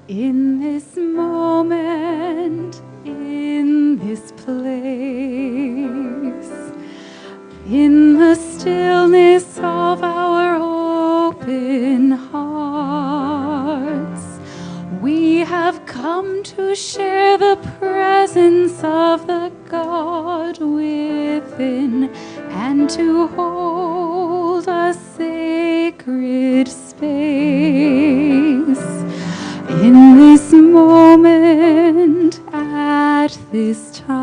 In this moment, in this place, in the stillness of our open hearts, we have come to share the presence of the God within and to hold a sacred space. In this moment, at this time,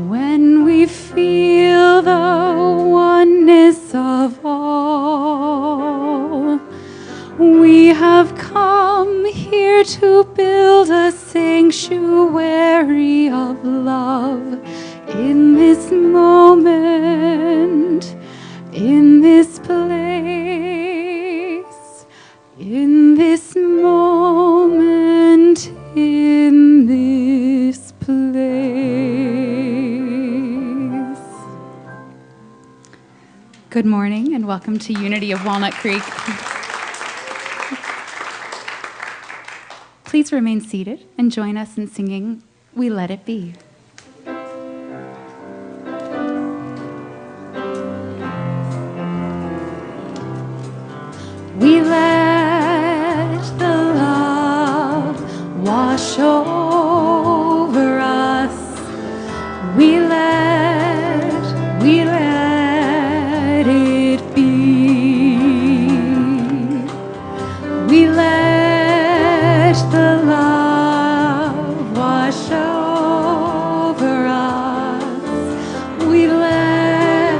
when we feel the oneness of all, we have come here to build a sanctuary of love. In this moment, in this place, in this moment, in this place. Good morning and welcome to Unity of Walnut Creek. Please remain seated and join us in singing We Let It Be. We let the love wash over us. We let it be. We let the love wash over us. We let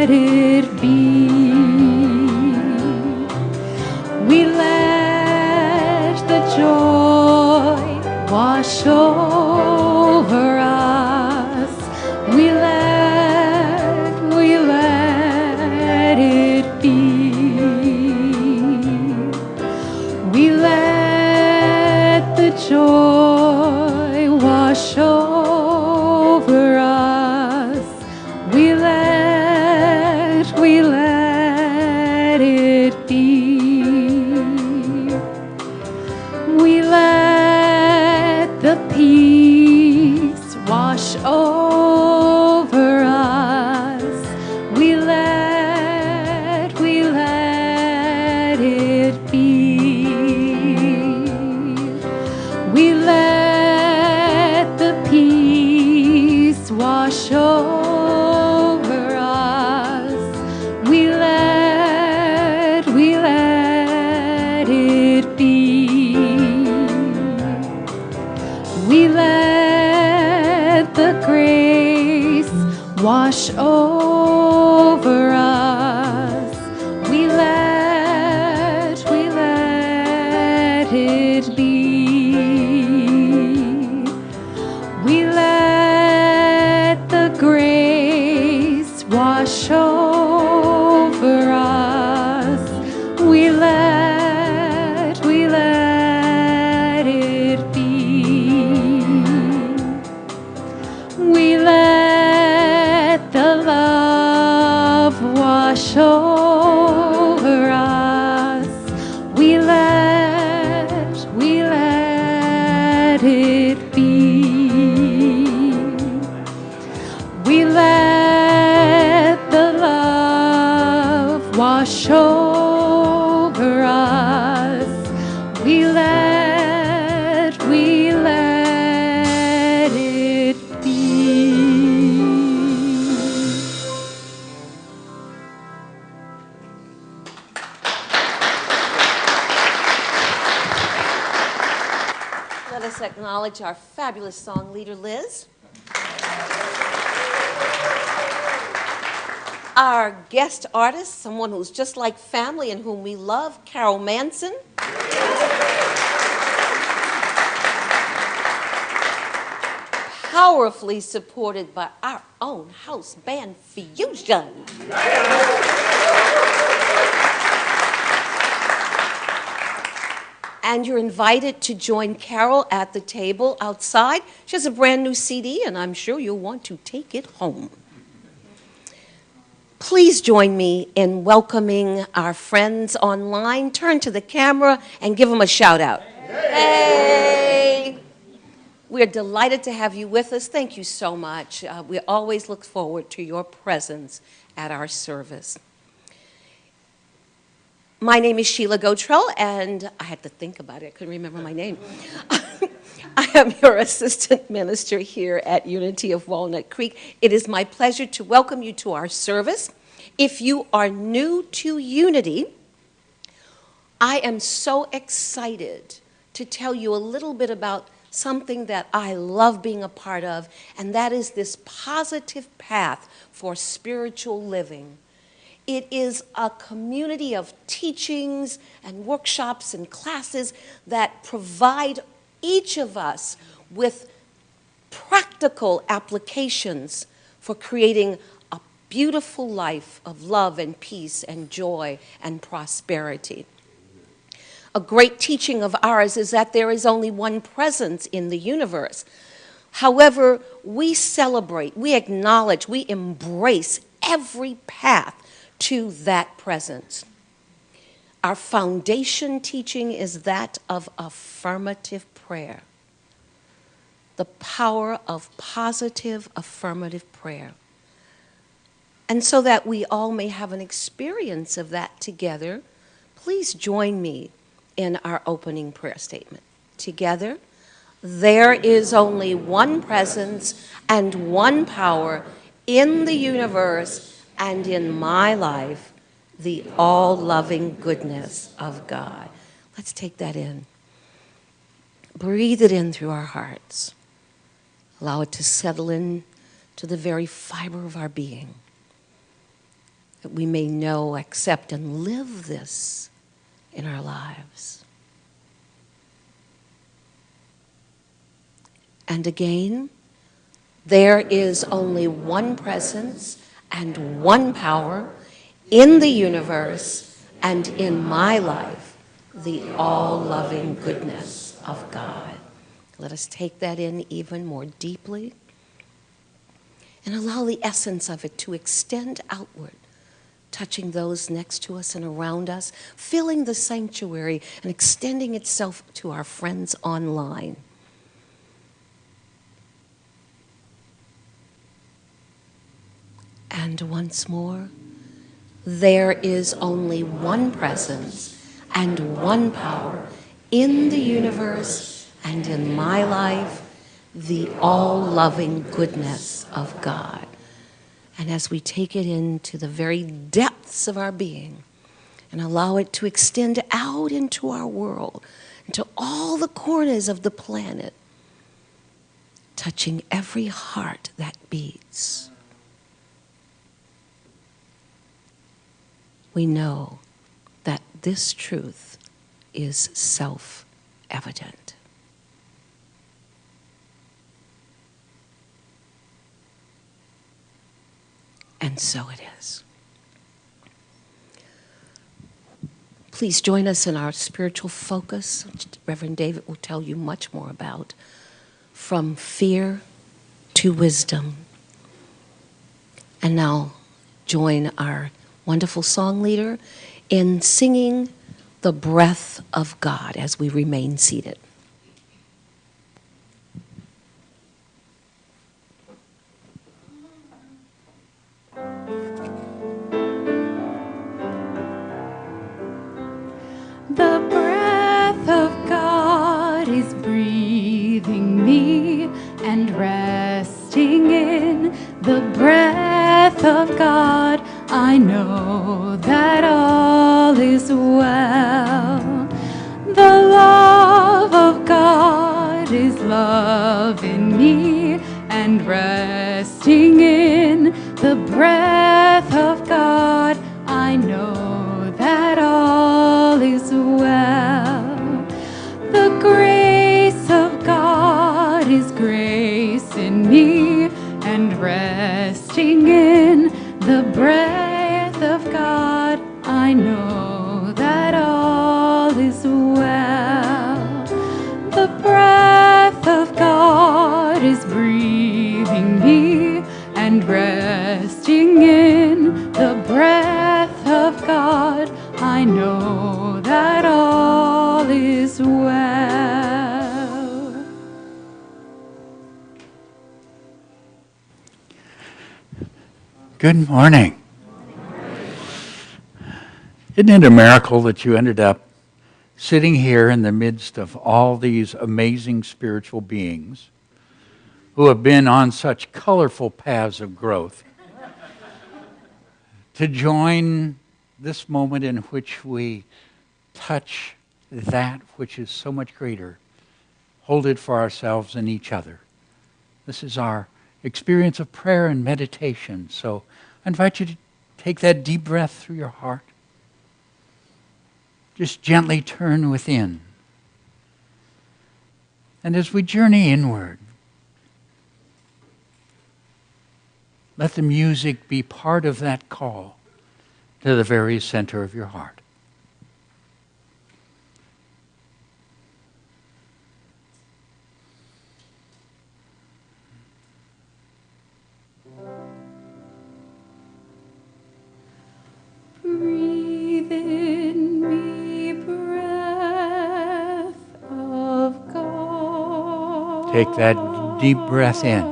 it be. We let the joy wash over us. We let it be. We let the joy wash over us. We let it be. We let the peace wash over us. We let it be. We let the peace wash over us. We let it be. We let the grace wash over us. We let it be. We let the grace wash over us. We let it be. We let the love wash over us. We let it be. We let the love wash over us. We let it be. Let us acknowledge our fabulous song leader, Liz. Our guest artist, someone who's just like family and whom we love, Carol Manson. Powerfully supported by our own house band, Fusion. And you're invited to join Carol at the table outside. She has a brand new CD, and I'm sure you'll want to take it home. Please join me in welcoming our friends online. Turn to the camera and give them a shout out. Hey! We're delighted to have you with us. Thank you so much. We always look forward to your presence at our service. My name is Sheila Gotrell, and I had to think about it. I couldn't remember my name. I am your assistant minister here at Unity of Walnut Creek. It is my pleasure to welcome you to our service. If you are new to Unity, I am so excited to tell you a little bit about something that I love being a part of, and that is this positive path for spiritual living. It is a community of teachings and workshops and classes that provide each of us with practical applications for creating a beautiful life of love and peace and joy and prosperity. A great teaching of ours is that there is only one presence in the universe. However, we celebrate, we acknowledge, we embrace every path to that presence. Our foundation teaching is that of affirmative prayer, the power of positive affirmative prayer. And so that we all may have an experience of that together, please join me in our opening prayer statement. Together, there is only one presence and one power in the universe and in my life, the all-loving goodness of God. Let's take that in. Breathe it in through our hearts. Allow it to settle in to the very fiber of our being, that we may know, accept, and live this in our lives. And again, there is only one presence and one power in the universe and in my life, the all-loving goodness of God. Let us take that in even more deeply and allow the essence of it to extend outward, touching those next to us and around us, filling the sanctuary and extending itself to our friends online. And once more, there is only one presence and one power in the universe and in my life, the all-loving goodness of God. And as we take it into the very depths of our being and allow it to extend out into our world, into all the corners of the planet, touching every heart that beats, we know that this truth is self-evident. And so it is. Please join us in our spiritual focus, which Reverend David will tell you much more about, from fear to wisdom. And now join our wonderful song leader in singing the breath of God as we remain seated. The breath of God is breathing me and resting in the breath of God. I know that all is well. The love of God is love in me and resting in the breath of God. I know that all is well. The grace of God is grace in me and resting in the breath of God. I know that all is well. know that all is well. Good morning. Isn't it a miracle that you ended up sitting here in the midst of all these amazing spiritual beings who have been on such colorful paths of growth to join this moment in which we touch that which is so much greater, hold it for ourselves and each other. This is our experience of prayer and meditation. So I invite you to take that deep breath through your heart. Just gently turn within. And as we journey inward, let the music be part of that call to the very center of your heart. Breathe in me, breath of God. Take that deep breath in.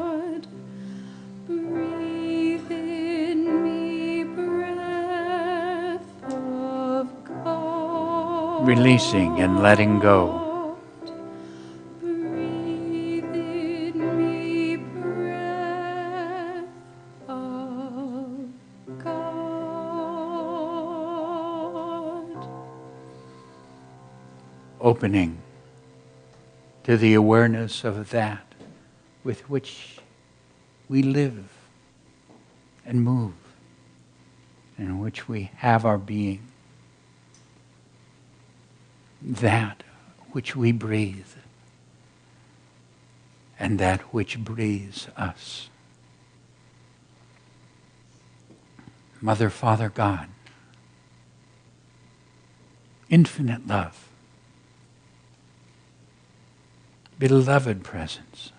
Breathe in me, breath of God. Releasing and letting go. Breathe in me, breath of God. Opening to the awareness of that with which we live and move, in which we have our being, that which we breathe, and that which breathes us. Mother, Father, God, infinite love, beloved presence,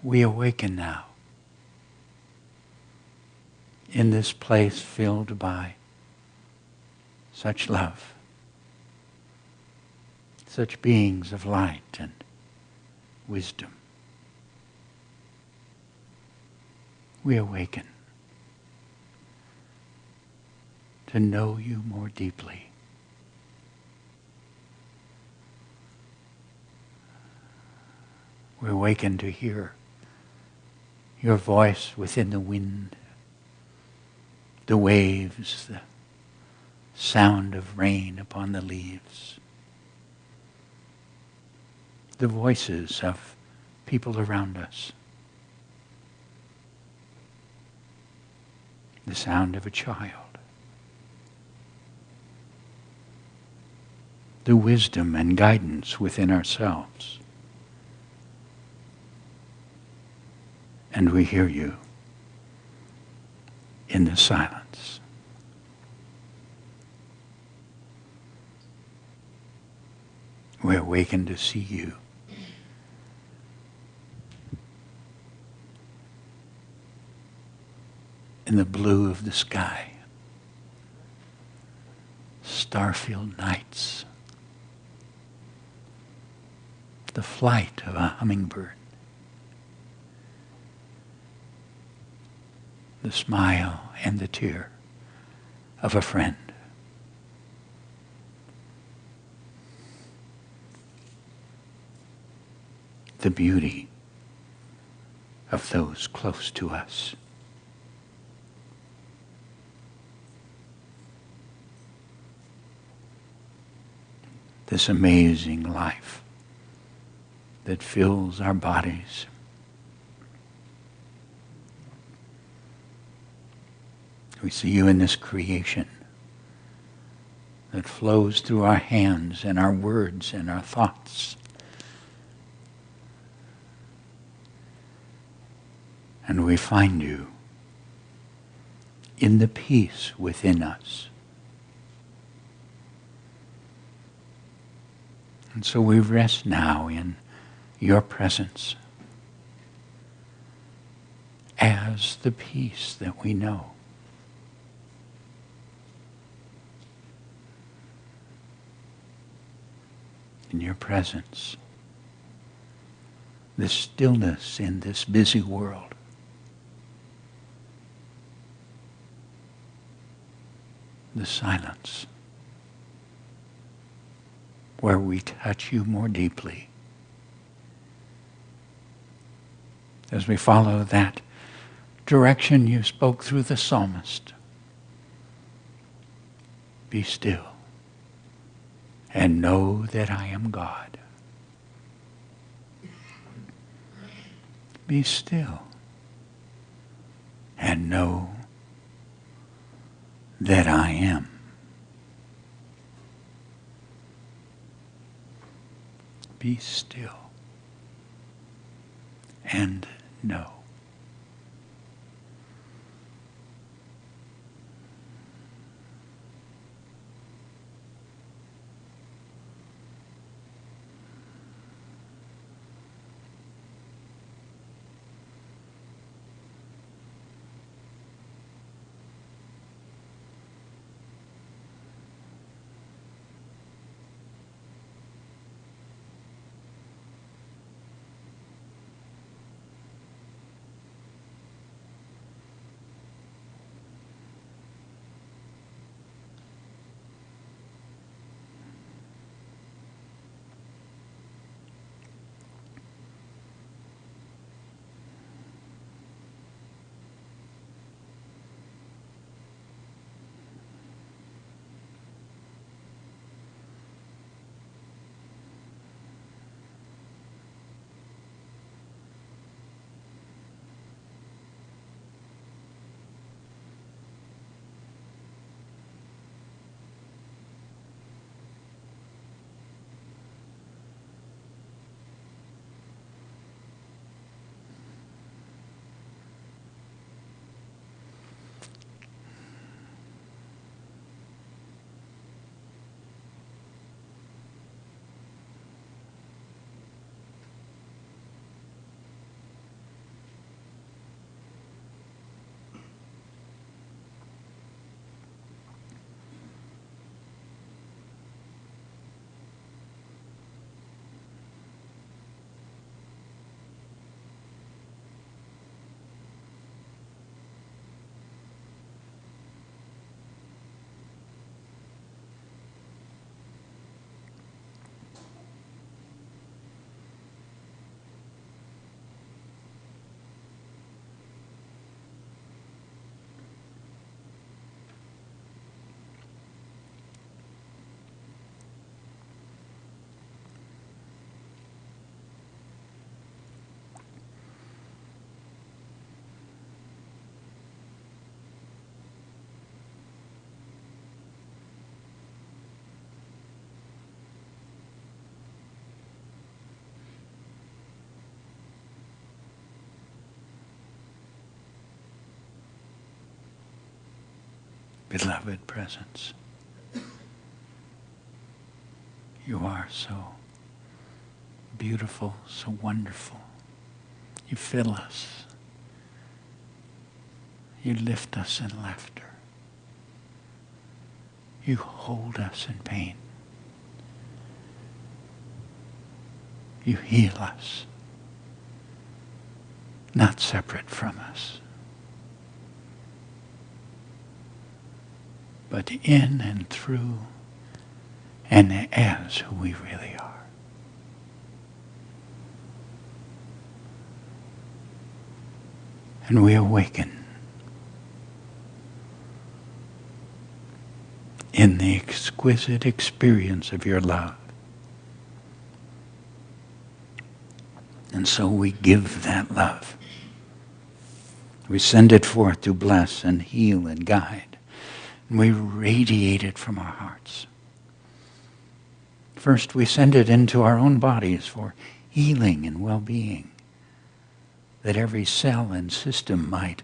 we awaken now in this place filled by such love, such beings of light and wisdom. We awaken to know you more deeply. We awaken to hear your voice within the wind, the waves, the sound of rain upon the leaves, the voices of people around us, the sound of a child, the wisdom and guidance within ourselves. And we hear you in the silence. We awaken to see you. In the blue of the sky, star-filled nights, the flight of a hummingbird, the smile and the tear of a friend. The beauty of those close to us. This amazing life that fills our bodies. We see you in this creation that flows through our hands and our words and our thoughts. And we find you in the peace within us. And so we rest now in your presence as the peace that we know. in your presence. The stillness in this busy world. The silence where we touch you more deeply. As we follow that direction you spoke through the psalmist, be still and know that I am God. Be still and know that I am. Be still and know. Beloved presence, you are so beautiful, so wonderful. You fill us. You lift us in laughter. You hold us in pain. You heal us, not separate from us, but in and through and as who we really are. And we awaken in the exquisite experience of your love. And so we give that love. We send it forth to bless and heal and guide. And we radiate it from our hearts. First, we send it into our own bodies for healing and well-being, that every cell and system might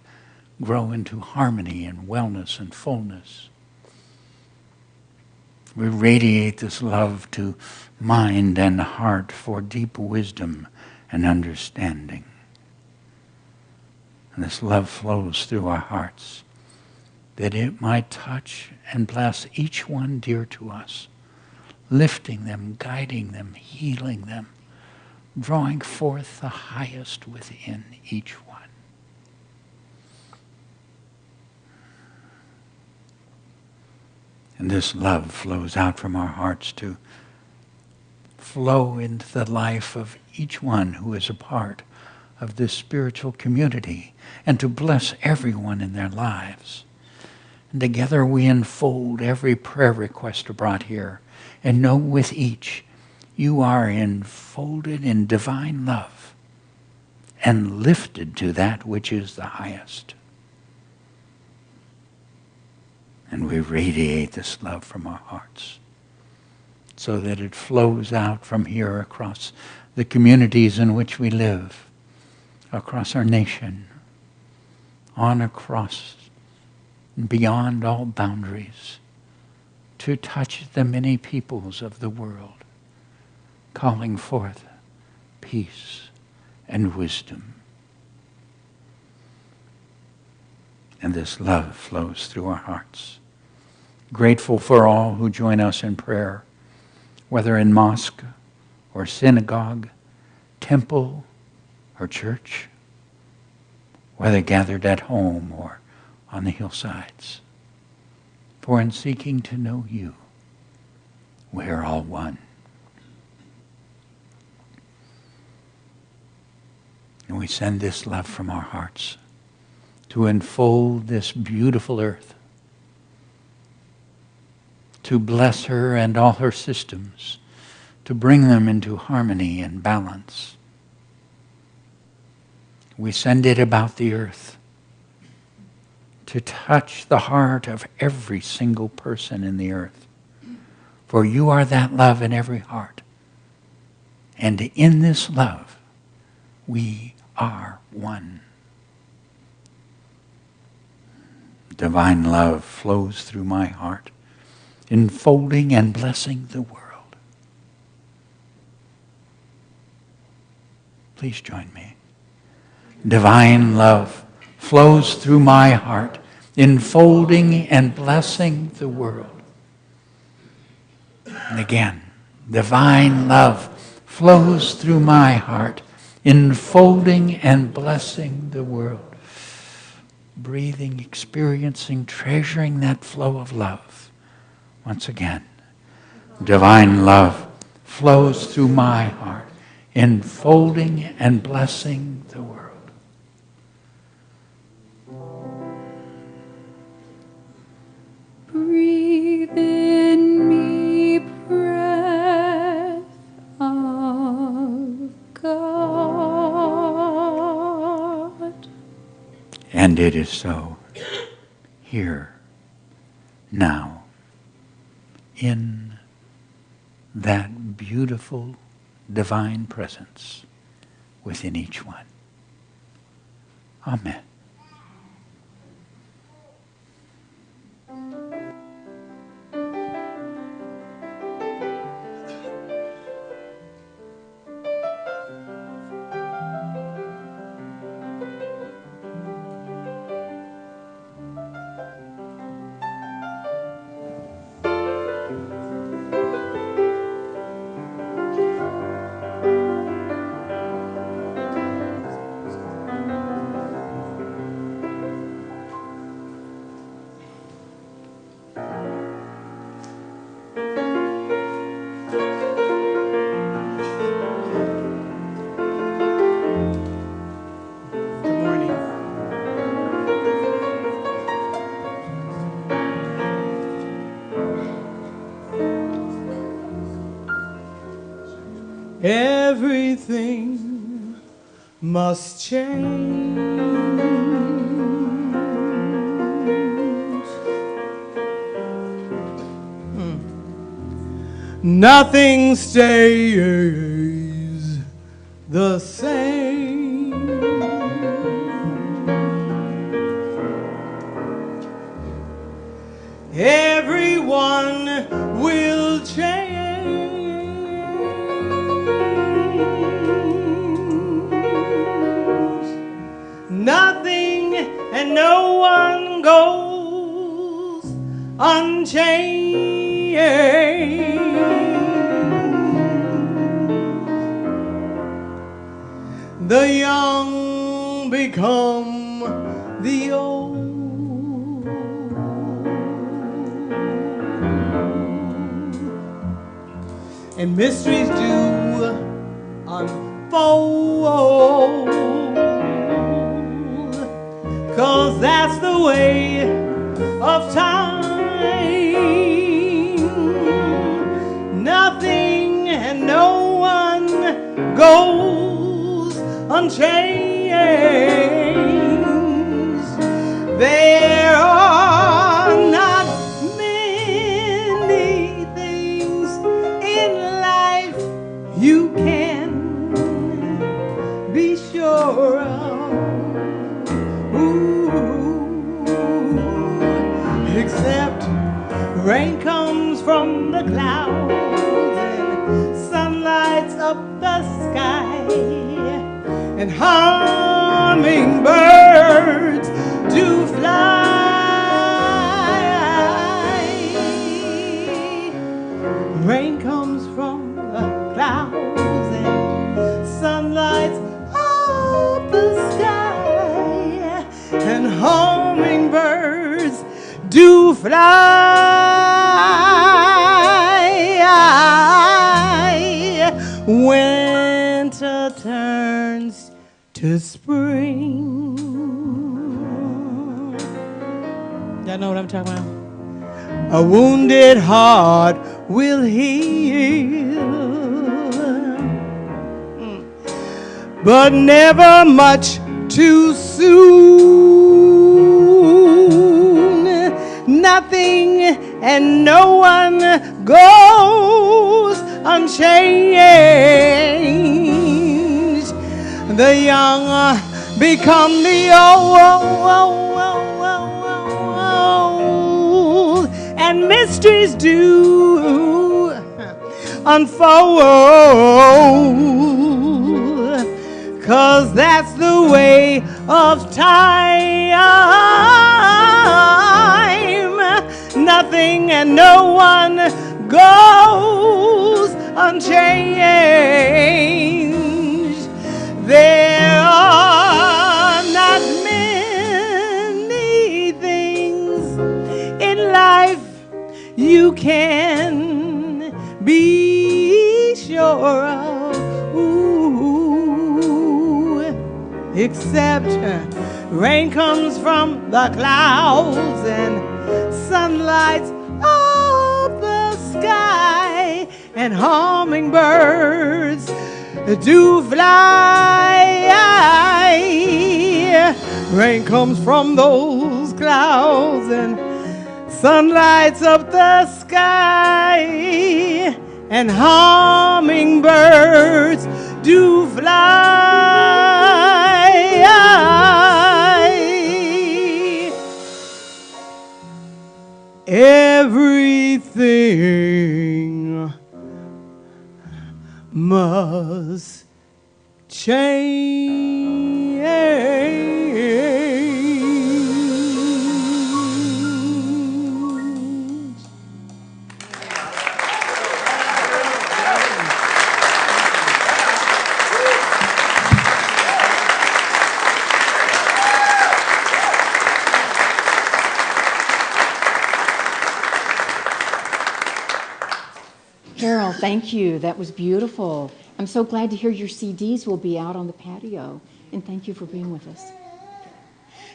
grow into harmony and wellness and fullness. We radiate this love to mind and heart for deep wisdom and understanding. And this love flows through our hearts, that it might touch and bless each one dear to us, lifting them, guiding them, healing them, drawing forth the highest within each one. And this love flows out from our hearts to flow into the life of each one who is a part of this spiritual community, and to bless everyone in their lives. And together we enfold every prayer request brought here, and know with each you are enfolded in divine love and lifted to that which is the highest. And we radiate this love from our hearts so that it flows out from here across the communities in which we live, across our nation, on across and beyond all boundaries, to touch the many peoples of the world, calling forth peace and wisdom. And this love flows through our hearts. Grateful for all who join us in prayer, whether in mosque or synagogue, temple or church, whether gathered at home or on the hillsides. For in seeking to know you, we are all one. And we send this love from our hearts to enfold this beautiful earth, to bless her and all her systems, to bring them into harmony and balance. We send it about the earth to touch the heart of every single person in the earth. For you are that love in every heart. And in this love, we are one. Divine love flows through my heart, enfolding and blessing the world. Please join me. Divine love flows through my heart, enfolding and blessing the world. And again, divine love flows through my heart, enfolding and blessing the world. Breathing, experiencing, treasuring that flow of love. Once again, divine love flows through my heart, enfolding and blessing the world. Breathe in me, breath of God. And it is so, here, now, in that beautiful divine presence within each one. Amen. Everything must change. Nothing stays the same. Everyone will change. Nothing and no one goes unchanged. the young become the old. And mysteries do unfold, 'cause that's the way of time. Nothing and no one goes unchanged. There are not many things in life you can be sure of. Ooh, except rain comes from the clouds and sun lights up the sky, and hummingbirds do fly. Rain comes from the clouds and sun lights up the sky, and hummingbirds do fly. Winter turns to spring. Y'all know what I'm talking about? A wounded heart will heal, but never much too soon. Nothing and no one goes unchanged. The young become the old, and mysteries do unfold, 'cause that's the way of time. Nothing and no one goes unchanged. There are not many things in life you can be sure of. Ooh, except rain comes from the clouds and sun lights up the sky, and hummingbirds do fly. Rain comes from those clouds and sun lights up the sky, and hummingbirds do fly. Everything must change. Carol, thank you. That was beautiful. I'm so glad to hear your CDs will be out on the patio. And thank you for being with us.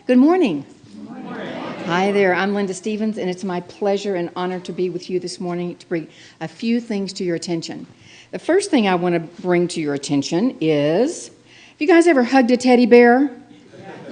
Good morning. Good morning. Hi there. I'm Linda Stevens, and it's my pleasure and honor to be with you this morning to bring a few things to your attention. The first thing I want to bring to your attention is, have you guys ever hugged a teddy bear?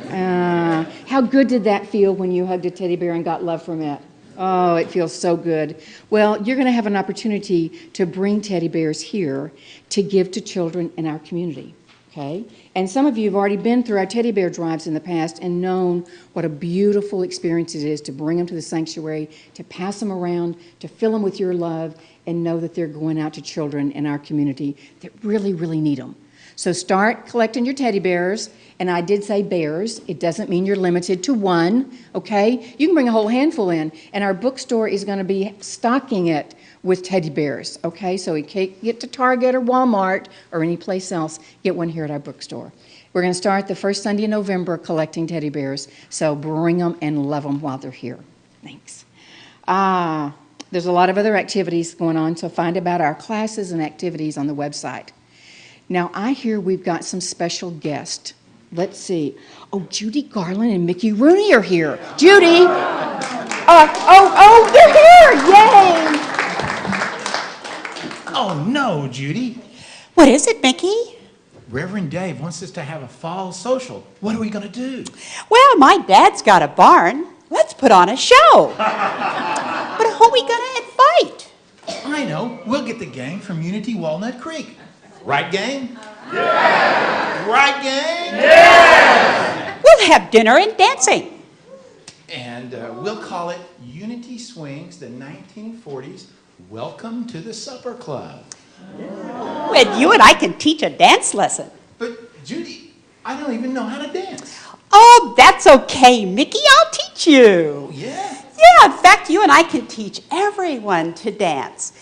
How good did that feel when you hugged a teddy bear and got love from it? Oh, it feels so good. Well, you're going to have an opportunity to bring teddy bears here to give to children in our community, okay? And some of you have already been through our teddy bear drives in the past and known what a beautiful experience it is to bring them to the sanctuary, to pass them around, to fill them with your love, and know that they're going out to children in our community that really, really need them. So start collecting your teddy bears. And I did say bears. It doesn't mean you're limited to one, okay? You can bring a whole handful in, and our bookstore is going to be stocking it with teddy bears, okay? So you can't get to Target or Walmart or any place else. Get one here at our bookstore. We're going to start the first Sunday in November collecting teddy bears, so bring them and love them while they're here. Thanks. There's a lot of other activities going on, so find about our classes and activities on the website. Now, I hear we've got some special guests. Let's see. Oh, Judy Garland and Mickey Rooney are here. Judy! They're here! Yay! Oh, no, Judy. What is it, Mickey? Reverend Dave wants us to have a fall social. What are we going to do? Well, my dad's got a barn. Let's put on a show. But who are we going to invite? I know. We'll get the gang from Unity Walnut Creek. Right, gang? Yeah! Right, gang? Yeah! We'll have dinner and dancing. And we'll call it Unity Swings the 1940s. Welcome to the Supper Club. Well, you and I can teach a dance lesson. But, Judy, I don't even know how to dance. Oh, that's okay, Mickey. I'll teach you. Yeah? Yeah, in fact, you and I can teach everyone to dance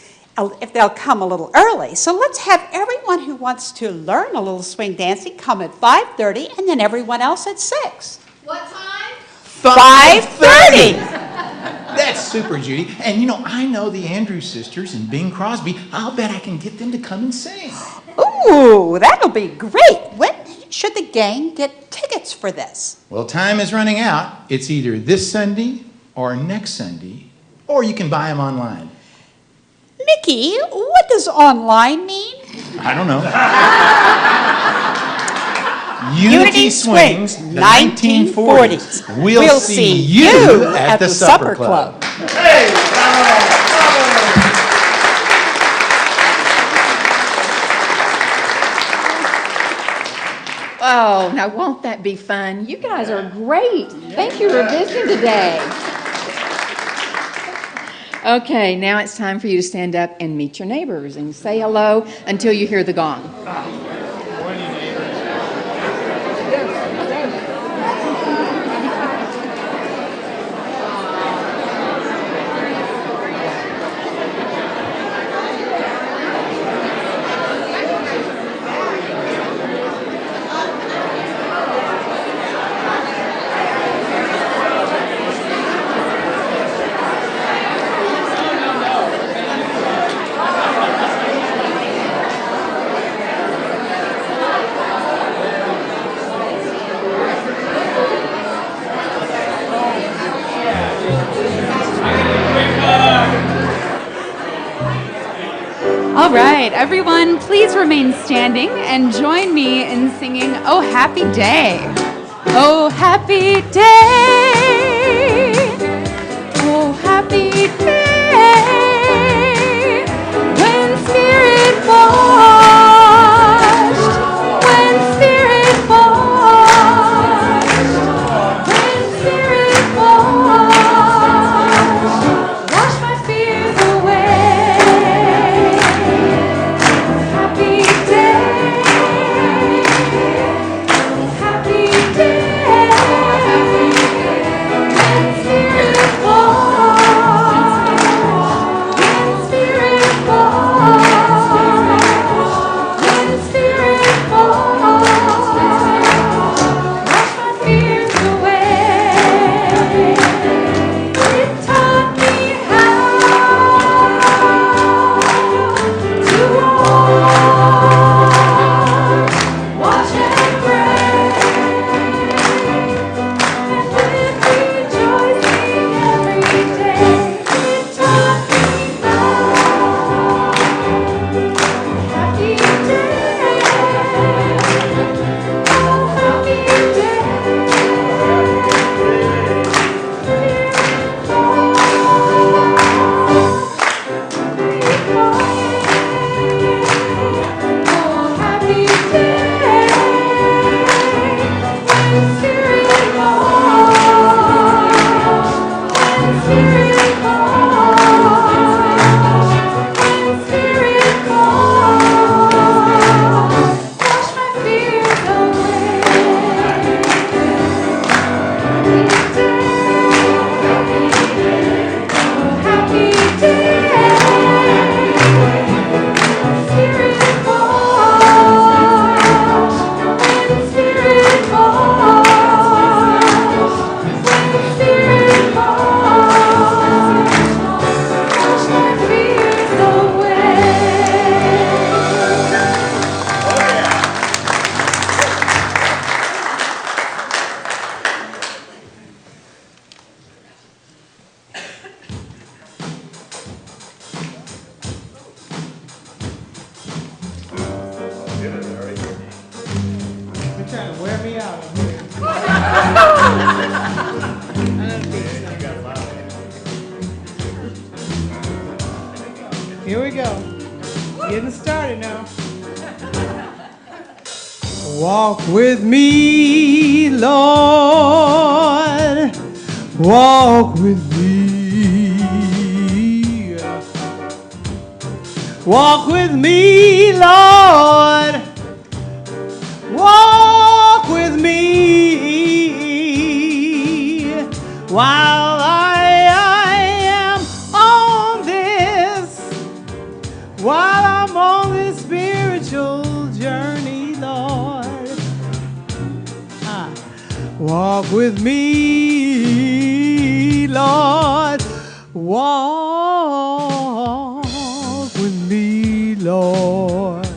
if they'll come a little early. So let's have everyone who wants to learn a little swing dancing come at 5:30 and then everyone else at 6. What time? 5:30! That's super, Judy. And, I know the Andrews sisters and Bing Crosby. I'll bet I can get them to come and sing. Ooh, that'll be great. When should the gang get tickets for this? Well, time is running out. It's either this Sunday or next Sunday, or you can buy them online. Mickey, what does online mean? I don't know. Unity Swings, 1940s. We'll see you at the Supper Club. Hey, Oh, now won't that be fun? You guys are great. Thank you for visiting today. Okay, now it's time for you to stand up and meet your neighbors and say hello until you hear the gong. All right, everyone, please remain standing and join me in singing Oh Happy Day. Oh happy day. Oh happy day. When spirit washed. When spirit washed. When spirit washed. Wash my fears away. Happy day. Happy day. When spirit washed. When spirit washed. When spirit washed. Wash my fears away. It taught me how to watch and pray, and live rejoicing every day. It taught me happy day. Oh, happy day. Oh, happy day. When spirit washed. When spirit washed. When spirit washed. Wash my fears away. Happy day. Spirit washed. When spirit Here we go. Getting started now. Walk with me, Lord. Walk with me. Walk with me, Lord. Walk with me while I am on this, while I'm on this spiritual journey, Lord. Walk with me, Lord. Walk with me, Lord.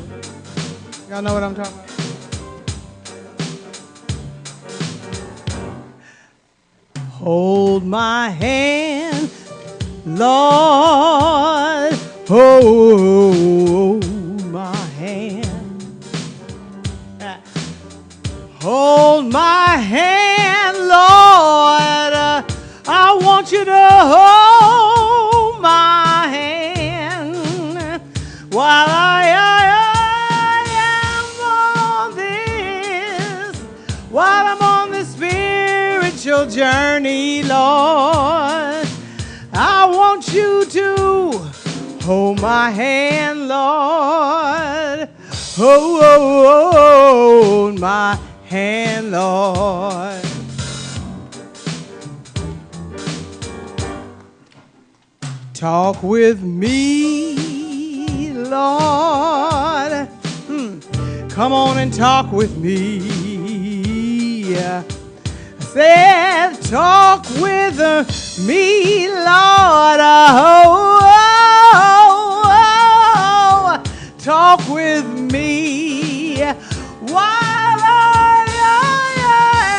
Y'all know what I'm talking about? Hold my hand, Lord. Hold my hand. Hold my hand, Lord. I want you to hold my hand while I am on this, while I'm on this spiritual journey, Lord. I want you to hold my hand, Lord. Hold my hand, Lord. Talk with me, Lord. Come on and talk with me. I said, talk with me, Lord. Talk with me while I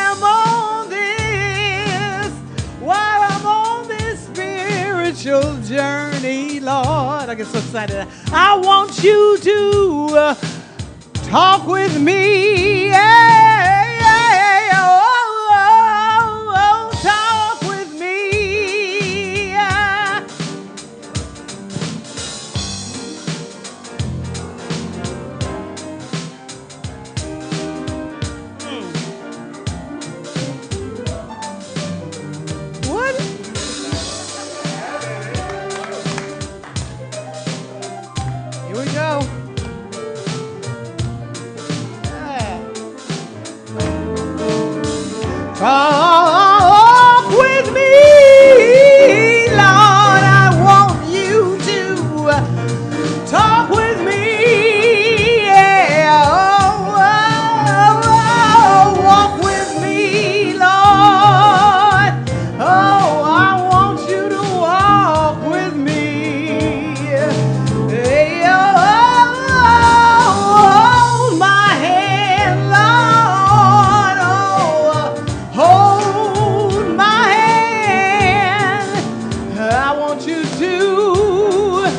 am on this, while I'm on this spiritual journey, Lord. I get so excited. I want you to talk with me. Talk with me. What? Here we go. Talk with me, Lord. I want you to talk with me. Yeah. Walk with me, Lord. Oh, I want you to walk with me. Hey, hold my hand, Lord. Hold my hand. I want you to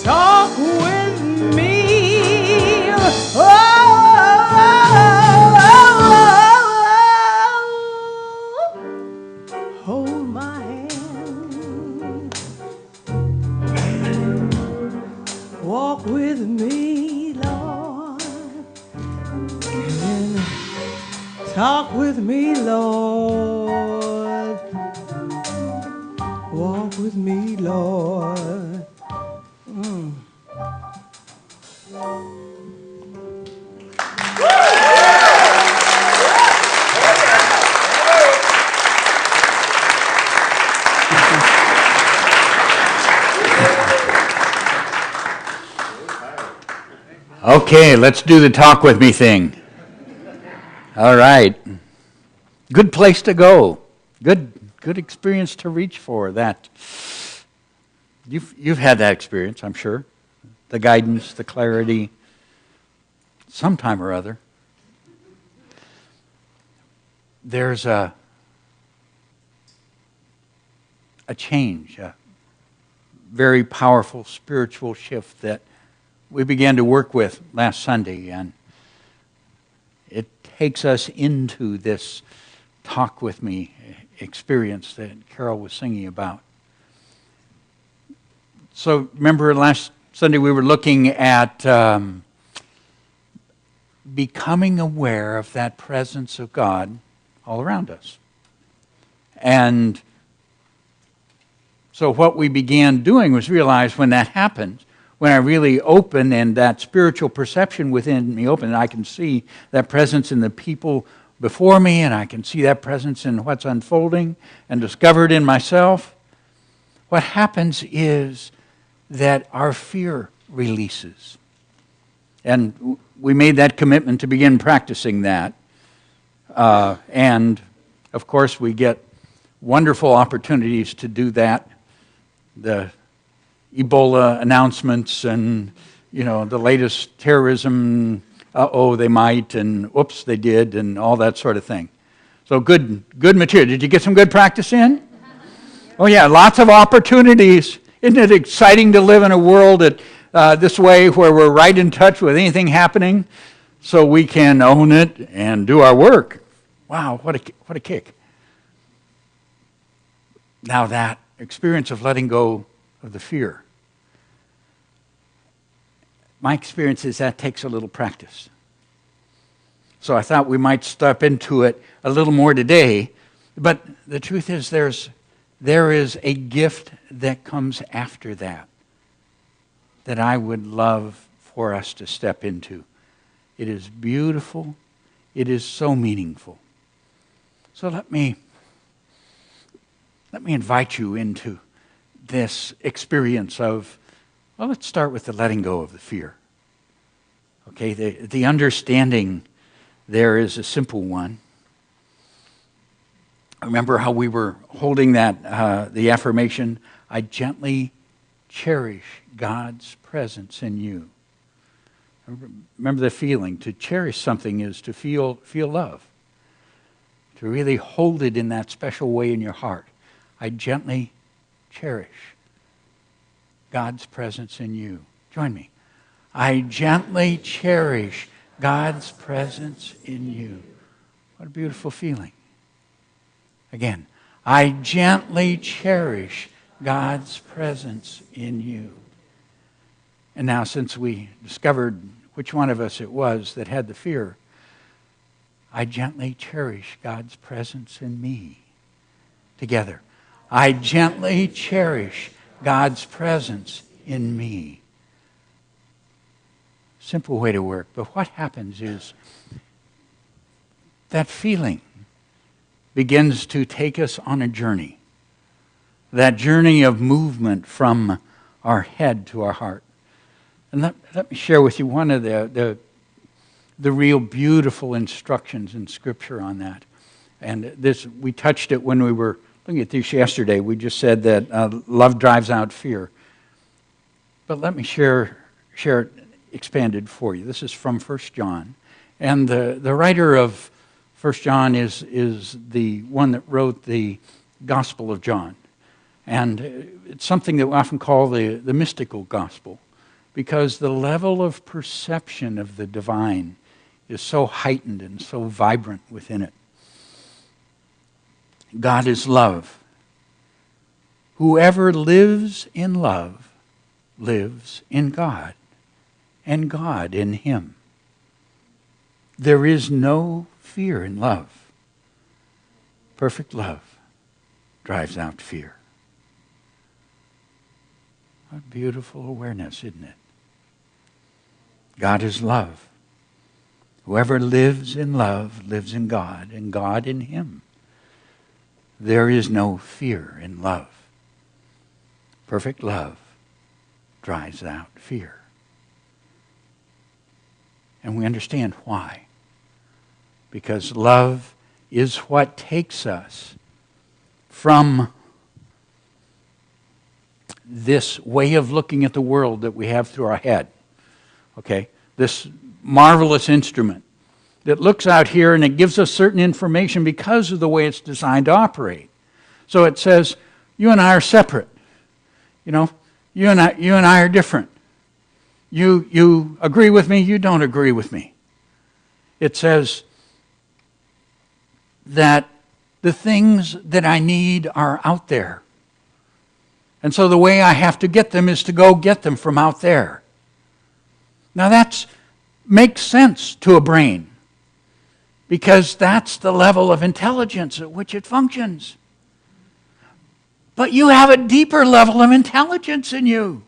talk with me. Hold my hand. Walk with me, Lord. And talk with me, Lord. Walk with me, Lord. Okay, let's do the talk with me thing. All right. Good place to go. Good experience to reach for that. You've had that experience, I'm sure. The guidance, the clarity, sometime or other. There's a change, a very powerful spiritual shift that we began to work with last Sunday, and it takes us into this talk with me experience that Carol was singing about. So remember last Sunday we were looking at becoming aware of that presence of God all around us. And so what we began doing was realize when that happens, when I really open and that spiritual perception within me open, and I can see that presence in the people before me, and I can see that presence in what's unfolding and discovered in myself, what happens is that our fear releases. And we made that commitment to begin practicing that. And, of course, we get wonderful opportunities to do that. The Ebola announcements and, the latest terrorism, they might, and oops, they did, and all that sort of thing. So good material. Did you get some good practice in? Oh, yeah, lots of opportunities. Isn't it exciting to live in a world this way where we're right in touch with anything happening so we can own it and do our work? Wow, what a kick. Now that experience of letting go of the fear, my experience is that takes a little practice. So I thought we might step into it a little more today, but the truth is there is a gift that comes after that I would love for us to step into. It is beautiful. It is so meaningful. So let me invite you into this experience of, let's start with the letting go of the fear. Okay, the understanding there is a simple one. Remember how we were holding that, the affirmation, I gently cherish God's presence in you. Remember the feeling. To cherish something is to feel love. To really hold it in that special way in your heart. I gently cherish God's presence in you. Join me. I gently cherish God's presence in you. What a beautiful feeling. Again, I gently cherish God's presence in you. And now, since we discovered which one of us it was that had the fear, I gently cherish God's presence in me. Together. I gently cherish God's presence in me. Simple way to work. But what happens is that feeling begins to take us on a journey. That journey of movement from our head to our heart. And let me share with you one of the real beautiful instructions in Scripture on that. And this, we touched it when we were looking at this yesterday. We just said that love drives out fear. But let me share it expanded for you. This is from 1 John. And the writer of 1 John is the one that wrote the Gospel of John. And it's something that we often call the mystical gospel, because the level of perception of the divine is so heightened and so vibrant within it. God is love. Whoever lives in love lives in God, and God in him. There is no fear in love. Perfect love drives out fear. What a beautiful awareness, isn't it? God is love. Whoever lives in love lives in God, and God in him. There is no fear in love. Perfect love drives out fear. And we understand why. Because love is what takes us from this way of looking at the world that we have through our head. Okay? This marvelous instrument that looks out here and it gives us certain information because of the way it's designed to operate. So it says, you and I are separate. You know, you and I are different. You agree with me, you don't agree with me. It says that the things that I need are out there. And so the way I have to get them is to go get them from out there. Now that makes sense to a brain, because that's the level of intelligence at which it functions. But you have a deeper level of intelligence in you.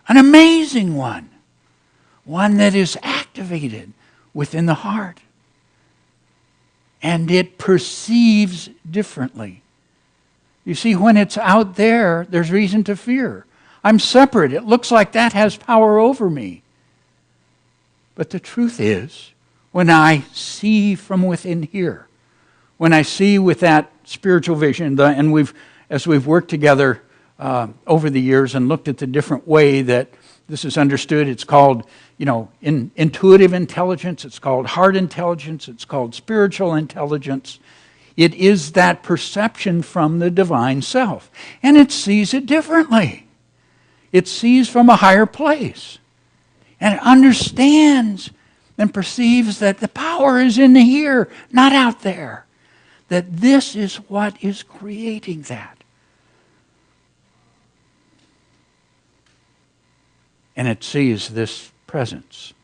An amazing one. One that is activated within the heart. And it perceives differently. You see, when it's out there, there's reason to fear. I'm separate. It looks like that has power over me. But the truth is, when I see from within here, when I see with that spiritual vision, and as we've worked together over the years and looked at the different way that this is understood, it's called, intuitive intelligence, it's called heart intelligence, it's called spiritual intelligence. It is that perception from the divine self. And it sees it differently. It sees from a higher place. And it understands and perceives that the power is in here, not out there. That this is what is creating that. And it sees this presence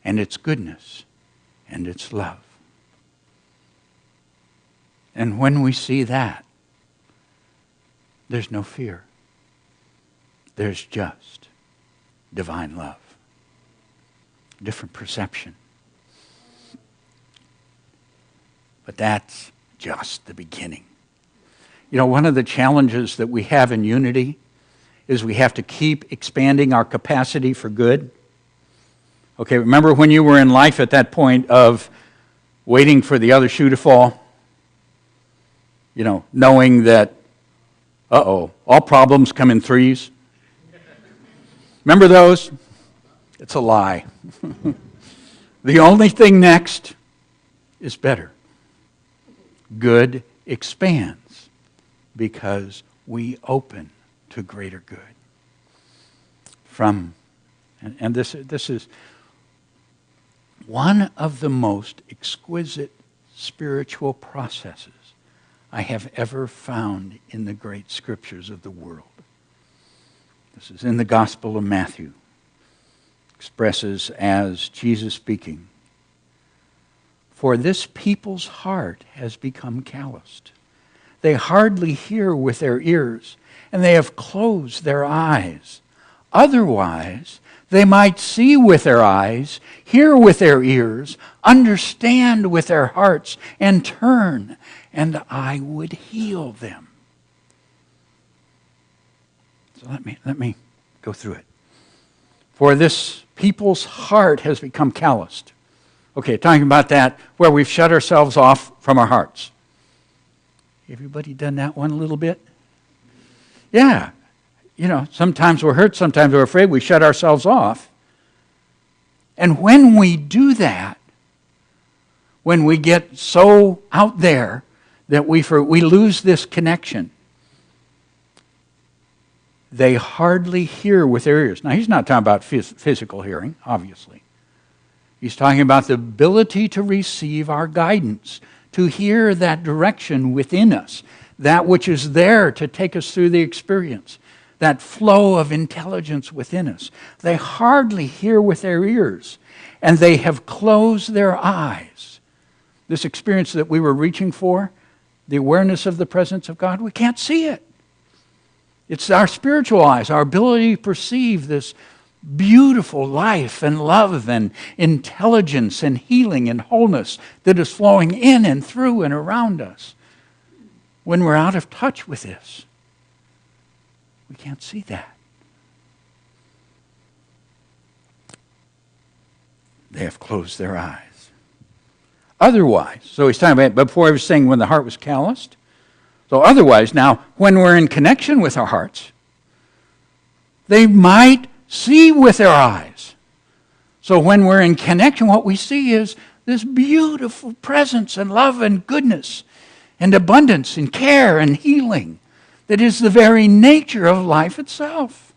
and its goodness and its love. And when we see that, there's no fear. There's just divine love. Different perception. But that's just the beginning. One of the challenges that we have in unity is we have to keep expanding our capacity for good. Okay, remember when you were in life at that point of waiting for the other shoe to fall? Knowing that, all problems come in threes. Remember those? It's a lie. The only thing next is better. Good expands because we open to greater good. And this is one of the most exquisite spiritual processes I have ever found in the great scriptures of the world. This is in the Gospel of Matthew. Expresses as Jesus speaking, "For this people's heart has become calloused. They hardly hear with their ears, and they have closed their eyes. Otherwise, they might see with their eyes, hear with their ears, understand with their hearts, and turn, and I would heal them." So let me go through it. For this people's heart has become calloused. Okay, talking about that, where we've shut ourselves off from our hearts. Everybody done that one a little bit? Yeah. Sometimes we're hurt, sometimes we're afraid, we shut ourselves off. And when we do that, when we get so out there that we lose this connection, they hardly hear with their ears. Now, he's not talking about physical hearing, obviously. He's talking about the ability to receive our guidance, to hear that direction within us, that which is there to take us through the experience, that flow of intelligence within us. They hardly hear with their ears, and they have closed their eyes. This experience that we were reaching for, the awareness of the presence of God, we can't see it. It's our spiritual eyes, our ability to perceive this beautiful life and love and intelligence and healing and wholeness that is flowing in and through and around us. When we're out of touch with this, we can't see that. They have closed their eyes. Otherwise, so he's talking about, before he was saying when the heart was calloused. So otherwise, now, when we're in connection with our hearts, they might see with their eyes. So when we're in connection, what we see is this beautiful presence and love and goodness and abundance and care and healing that is the very nature of life itself.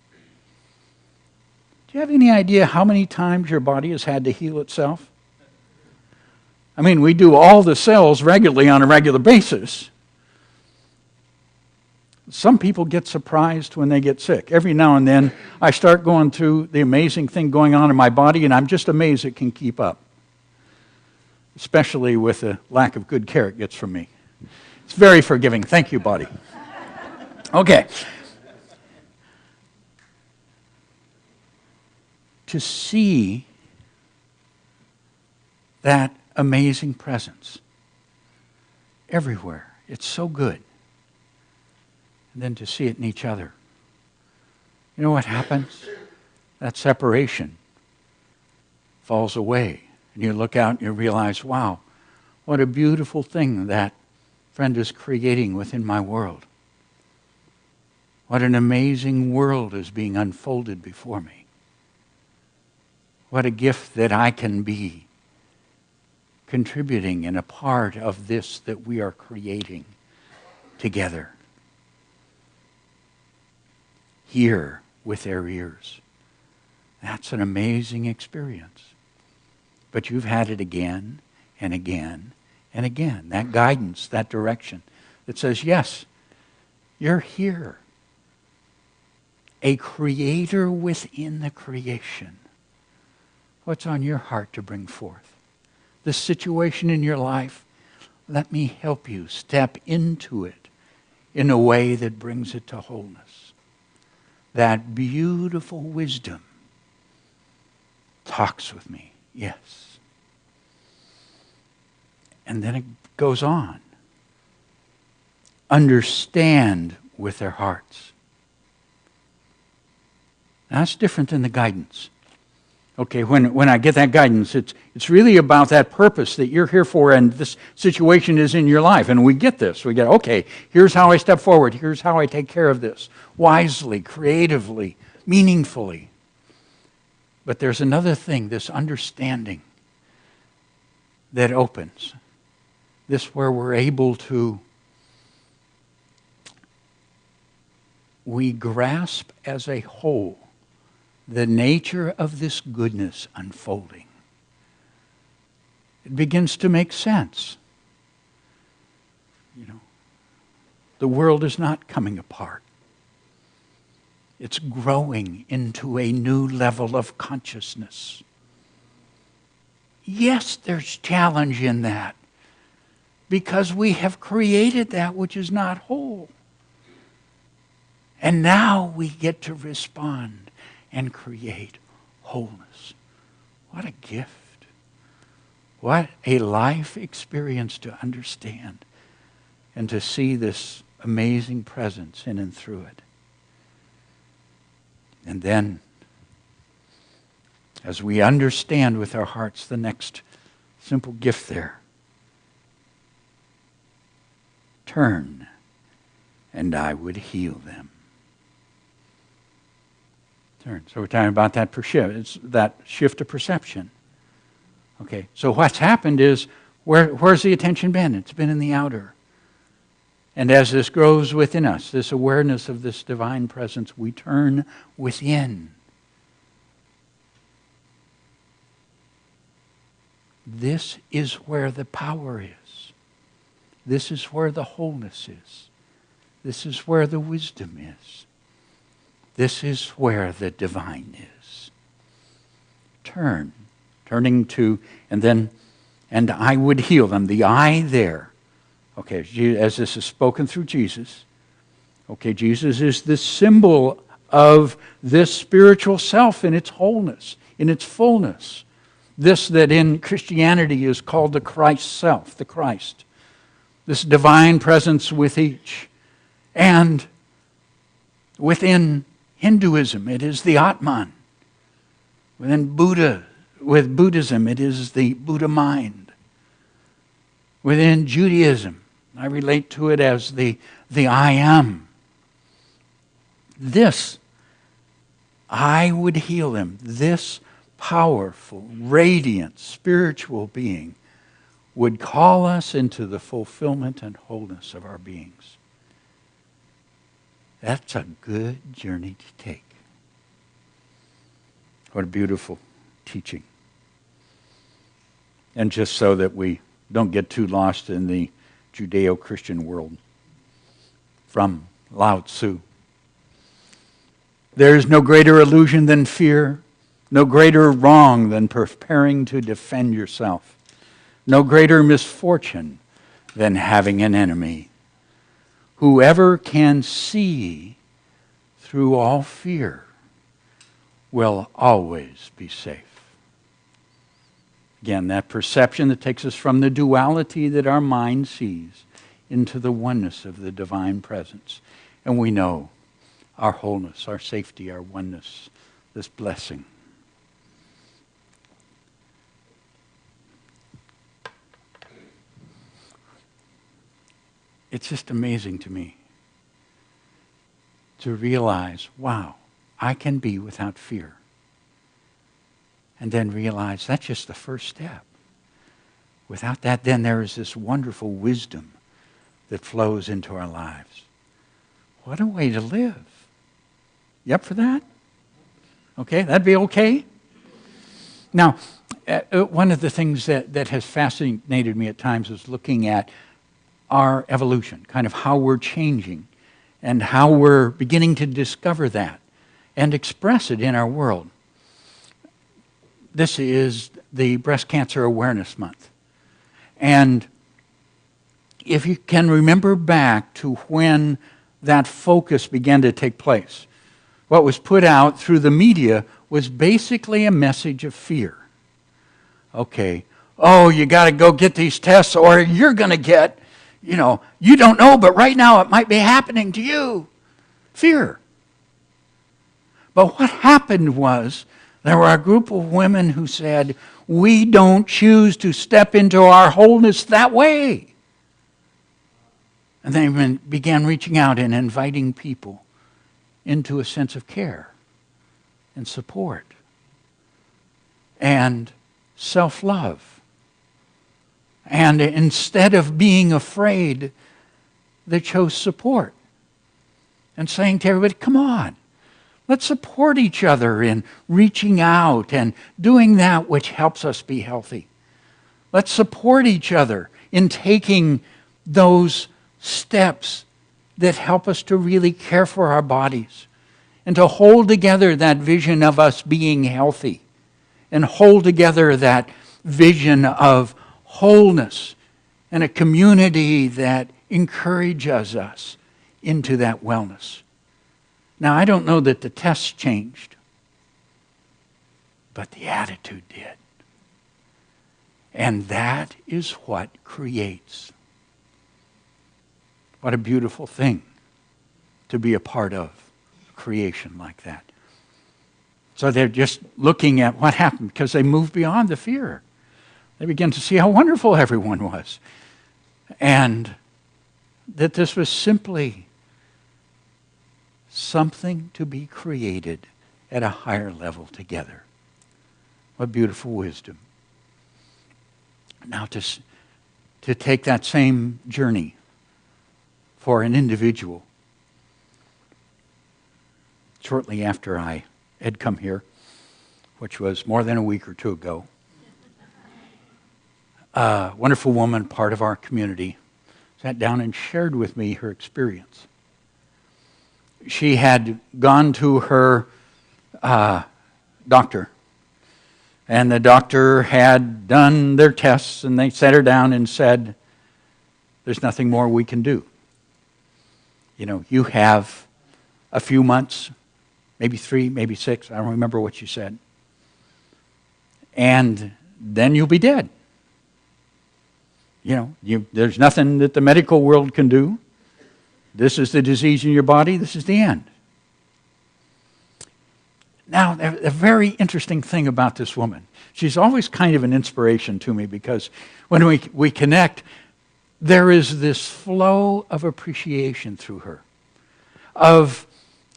Do you have any idea how many times your body has had to heal itself? I mean, we do all the cells regularly on a regular basis. some people get surprised when they get sick. Every now and then, I start going through the amazing thing going on in my body, and I'm just amazed it can keep up, especially with the lack of good care it gets from me. It's very forgiving. Thank you, body. Okay. To see that amazing presence everywhere, it's so good. And then to see it in each other. You know what happens? That separation falls away. And you look out and you realize, wow, what a beautiful thing that friend is creating within my world. What an amazing world is being unfolded before me. What a gift that I can be contributing and a part of this that we are creating together. Hear with their ears. That's an amazing experience. But you've had it again and again and again. That guidance, that direction that says, yes, you're here. A creator within the creation. What's on your heart to bring forth? This situation in your life, let me help you step into it in a way that brings it to wholeness. That beautiful wisdom talks with me, yes. And then it goes on. Understand with their hearts. That's different than the guidance. Okay, when I get that guidance, it's really about that purpose that you're here for, and this situation is in your life. And we get this. We get, okay, here's how I step forward. Here's how I take care of this. Wisely, creatively, meaningfully. But there's another thing, this understanding that opens. This where we're able to, we grasp as a whole the nature of this goodness unfolding. It begins to make sense. You know, the world is not coming apart. It's growing into a new level of consciousness. Yes, there's challenge in that, because we have created that which is not whole. And now we get to respond and create wholeness. What a gift. What a life experience to understand and to see this amazing presence in and through it. And then, as we understand with our hearts the next simple gift there, turn and I would heal them. Turn. So we're talking about that it's that shift of perception. Okay, so what's happened is, where's the attention been? It's been in the outer. And as this grows within us, this awareness of this divine presence, we turn within. This is where the power is. This is where the wholeness is. This is where the wisdom is. This is where the divine is. Turning to, and I would heal them. The I there. Okay, as this is spoken through Jesus. Okay, Jesus is the symbol of this spiritual self in its wholeness, in its fullness. This that in Christianity is called the Christ self, the Christ. This divine presence with each. And within Hinduism, it is the Atman. Within Buddhism, it is the Buddha mind. Within Judaism, I relate to it as the I am. This, I would heal them. This powerful, radiant, spiritual being would call us into the fulfillment and wholeness of our beings. That's a good journey to take. What a beautiful teaching. And just so that we don't get too lost in the Judeo-Christian world, from Lao Tzu. There is no greater illusion than fear, no greater wrong than preparing to defend yourself, no greater misfortune than having an enemy. Whoever can see through all fear will always be safe. Again, that perception that takes us from the duality that our mind sees into the oneness of the divine presence. And we know our wholeness, our safety, our oneness, this blessing. It's just amazing to me to realize, wow, I can be without fear. And then realize that's just the first step. Without that, then there is this wonderful wisdom that flows into our lives. What a way to live. You up for that? Okay, that'd be okay? Now, one of the things that has fascinated me at times is looking at our evolution, kind of how we're changing and how we're beginning to discover that and express it in our world. This is the Breast Cancer Awareness Month. And if you can remember back to when that focus began to take place, what was put out through the media was basically a message of fear. Okay, oh, you got to go get these tests or you're going to get, you don't know, but right now it might be happening to you. Fear. But what happened was there were a group of women who said, we don't choose to step into our wholeness that way. And they began reaching out and inviting people into a sense of care and support and self-love. And instead of being afraid, they chose support and saying to everybody, come on, let's support each other in reaching out and doing that which helps us be healthy. Let's support each other in taking those steps that help us to really care for our bodies and to hold together that vision of us being healthy and hold together that vision of wholeness and a community that encourages us into that wellness. Now, I don't know that the tests changed, but the attitude did. And that is what creates. What a beautiful thing to be a part of creation like that. So they're just looking at what happened because they moved beyond the fear. They began to see how wonderful everyone was. And that this was simply something to be created at a higher level together. What beautiful wisdom. Now to take that same journey for an individual. Shortly after I had come here, which was more than a week or two ago, a wonderful woman, part of our community, sat down and shared with me her experience. She had gone to her doctor, and the doctor had done their tests, and they sat her down and said, there's nothing more we can do. You have a few months, maybe 3, maybe 6, I don't remember what you said, and then you'll be dead. There's nothing that the medical world can do. This is the disease in your body. This is the end. Now, a very interesting thing about this woman. She's always kind of an inspiration to me because when we connect, there is this flow of appreciation through her, of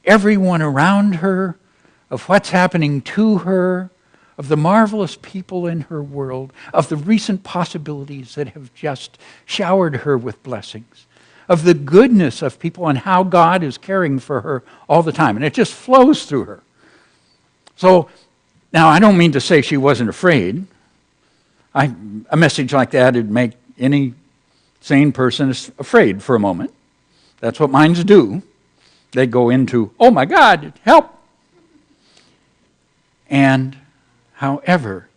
everyone around her, of what's happening to her, of the marvelous people in her world, of the recent possibilities that have just showered her with blessings, of the goodness of people and how God is caring for her all the time. And it just flows through her. So, now I don't mean to say she wasn't afraid. A message like that would make any sane person afraid for a moment. That's what minds do. They go into, oh my God, help! And however,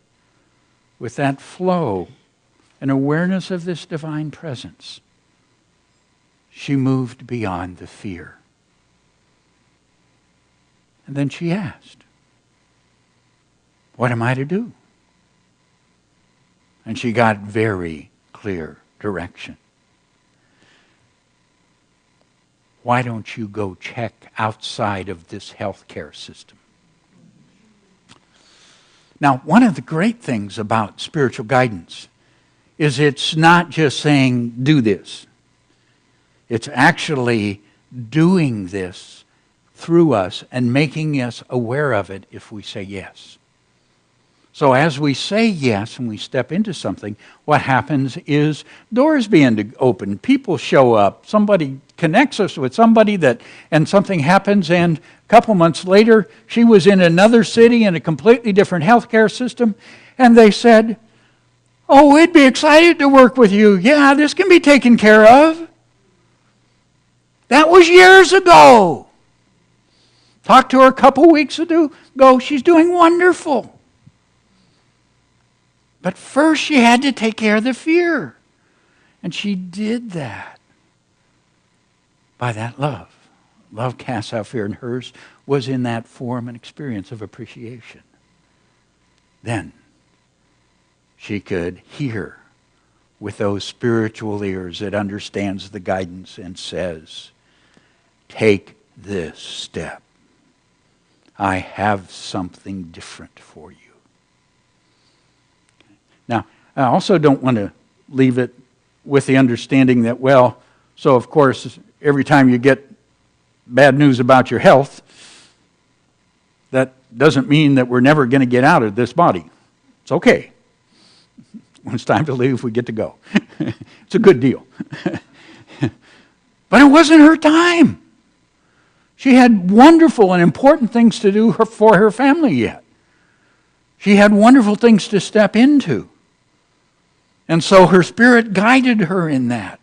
with that flow and awareness of this divine presence, she moved beyond the fear. And then she asked, what am I to do? And she got very clear direction. Why don't you go check outside of this healthcare system? Now, one of the great things about spiritual guidance is it's not just saying, do this. It's actually doing this through us and making us aware of it if we say yes. So as we say yes and we step into something, what happens is doors begin to open, people show up, somebody connects us with somebody and something happens, and a couple months later, she was in another city in a completely different healthcare system, and they said, oh, we'd be excited to work with you. Yeah, this can be taken care of. That was years ago. Talked to her a couple weeks ago. She's doing wonderful. But first she had to take care of the fear. And she did that by that love. Love casts out fear, and hers was in that form and experience of appreciation. Then she could hear with those spiritual ears that understands the guidance and says, take this step. I have something different for you. Now, I also don't want to leave it with the understanding that, well, so of course, every time you get bad news about your health, that doesn't mean that we're never going to get out of this body. It's okay. When it's time to leave, we get to go. It's a good deal. But it wasn't her time. She had wonderful and important things to do for her family yet. She had wonderful things to step into. And so her spirit guided her in that.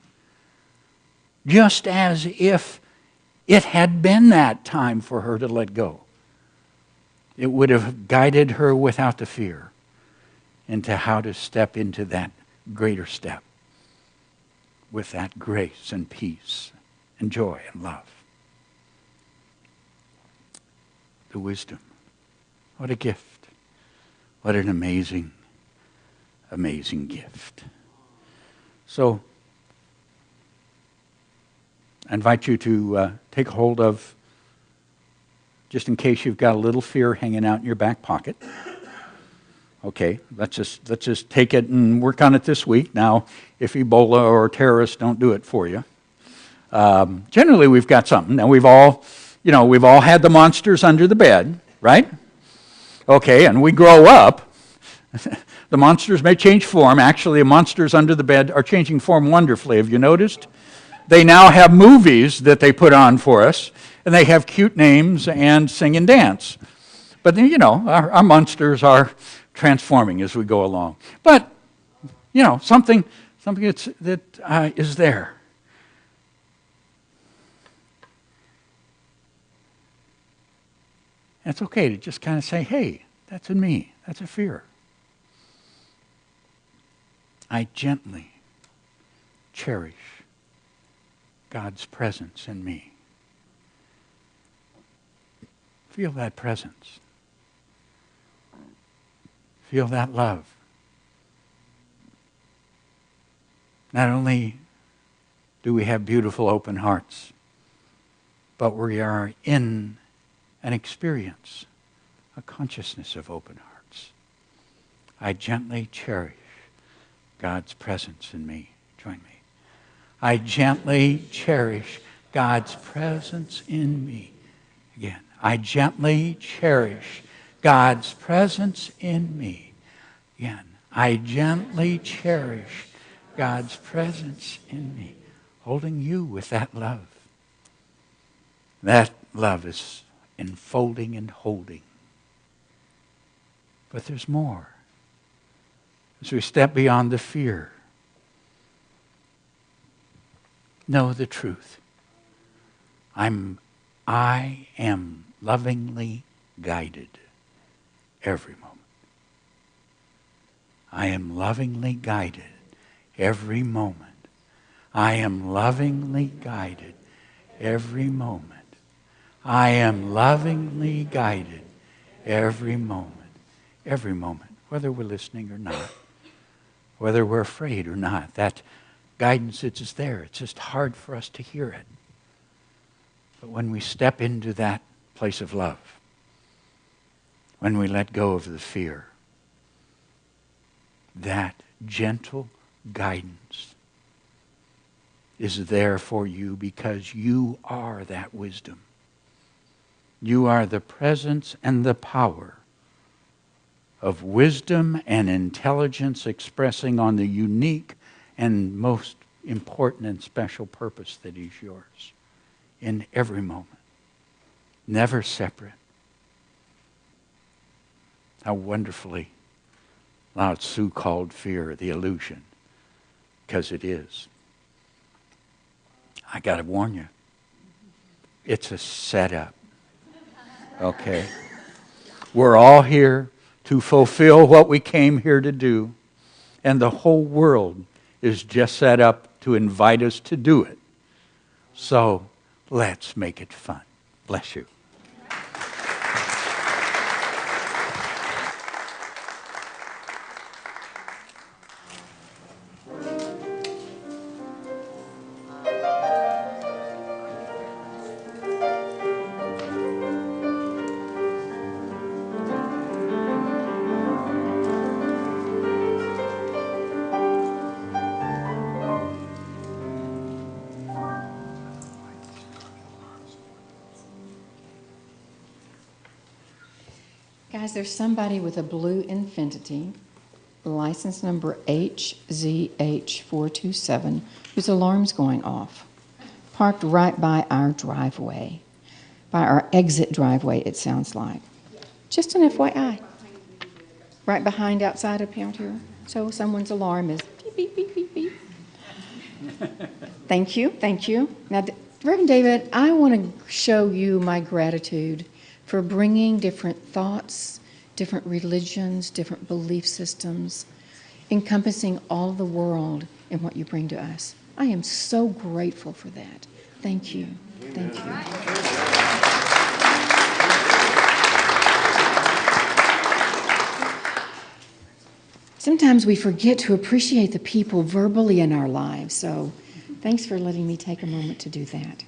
Just as if it had been that time for her to let go. It would have guided her without the fear into how to step into that greater step with that grace and peace and joy and love. The wisdom. What a gift. What an amazing, amazing gift. So, I invite you to take hold of, just in case you've got a little fear hanging out in your back pocket. Okay, let's just take it and work on it this week. Now, if Ebola or terrorists don't do it for you, generally we've got something. Now we've all had the monsters under the bed, right? Okay, and we grow up. The monsters may change form. Actually, the monsters under the bed are changing form wonderfully. Have you noticed? They now have movies that they put on for us, and they have cute names and sing and dance. But our monsters are transforming as we go along. But something that is there. It's okay to just kind of say, hey, that's in me. That's a fear. I gently cherish God's presence in me. Feel that presence. Feel that love. Not only do we have beautiful open hearts, but we are in an experience, a consciousness of open hearts. I gently cherish God's presence in me. Join me. I gently cherish God's presence in me. Again, I gently cherish God's presence in me. Again, I gently cherish God's presence in me. Holding you with that love. That love is enfolding and holding. But there's more. As we step beyond the fear, know the truth. I'm I am lovingly guided every moment. I am lovingly guided every moment. I am lovingly guided every moment. I am lovingly guided every moment. Every moment, whether we're listening or not, whether we're afraid or not. That guidance is just there. It's just hard for us to hear it. But when we step into that place of love, when we let go of the fear, that gentle guidance is there for you because you are that wisdom. You are the presence and the power of wisdom and intelligence expressing on the unique and most important and special purpose that is yours in every moment. Never separate. How wonderfully Lao Tzu called fear the illusion, because it is. I got to warn you, it's a setup. Okay? We're all here to fulfill what we came here to do, and the whole world is just set up to invite us to do it. So let's make it fun. Bless you. Guys, there's somebody with a blue Infiniti, license number HZH427, whose alarm's going off, parked right by our driveway, by our exit driveway, it sounds like. Just an FYI. Right behind outside up here. So someone's alarm is beep, beep, beep, beep, beep. Thank you, thank you. Now, Reverend David, I want to show you my gratitude for bringing different thoughts, different religions, different belief systems, encompassing all the world in what you bring to us. I am so grateful for that. Thank you. Thank you. Sometimes we forget to appreciate the people verbally in our lives, so thanks for letting me take a moment to do that.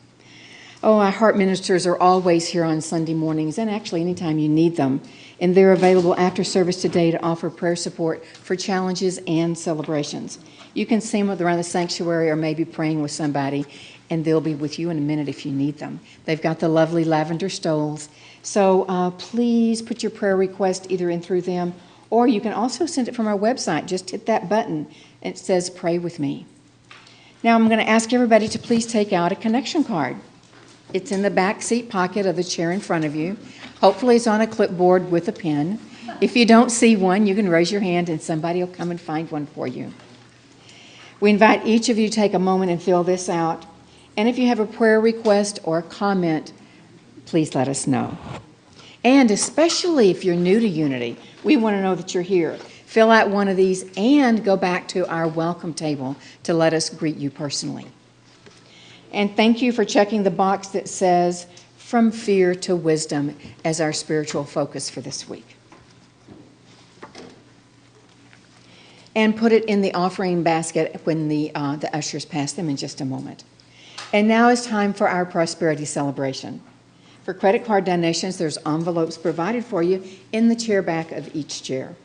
Oh, our heart ministers are always here on Sunday mornings, and actually anytime you need them. And they're available after service today to offer prayer support for challenges and celebrations. You can see them around the sanctuary or maybe praying with somebody, and they'll be with you in a minute if you need them. They've got the lovely lavender stoles. So please put your prayer request either in through them, or you can also send it from our website. Just hit that button. It says, Pray with Me. Now I'm going to ask everybody to please take out a connection card. It's in the back seat pocket of the chair in front of you. Hopefully it's on a clipboard with a pen. If you don't see one, you can raise your hand and somebody will come and find one for you. We invite each of you to take a moment and fill this out. And if you have a prayer request or a comment, please let us know. And especially if you're new to Unity, we want to know that you're here. Fill out one of these and go back to our welcome table to let us greet you personally. And thank you for checking the box that says, From Fear to Wisdom, as our spiritual focus for this week. And put it in the offering basket when the ushers pass them in just a moment. And now it's time for our prosperity celebration. For credit card donations, there's envelopes provided for you in the chair back of each chair.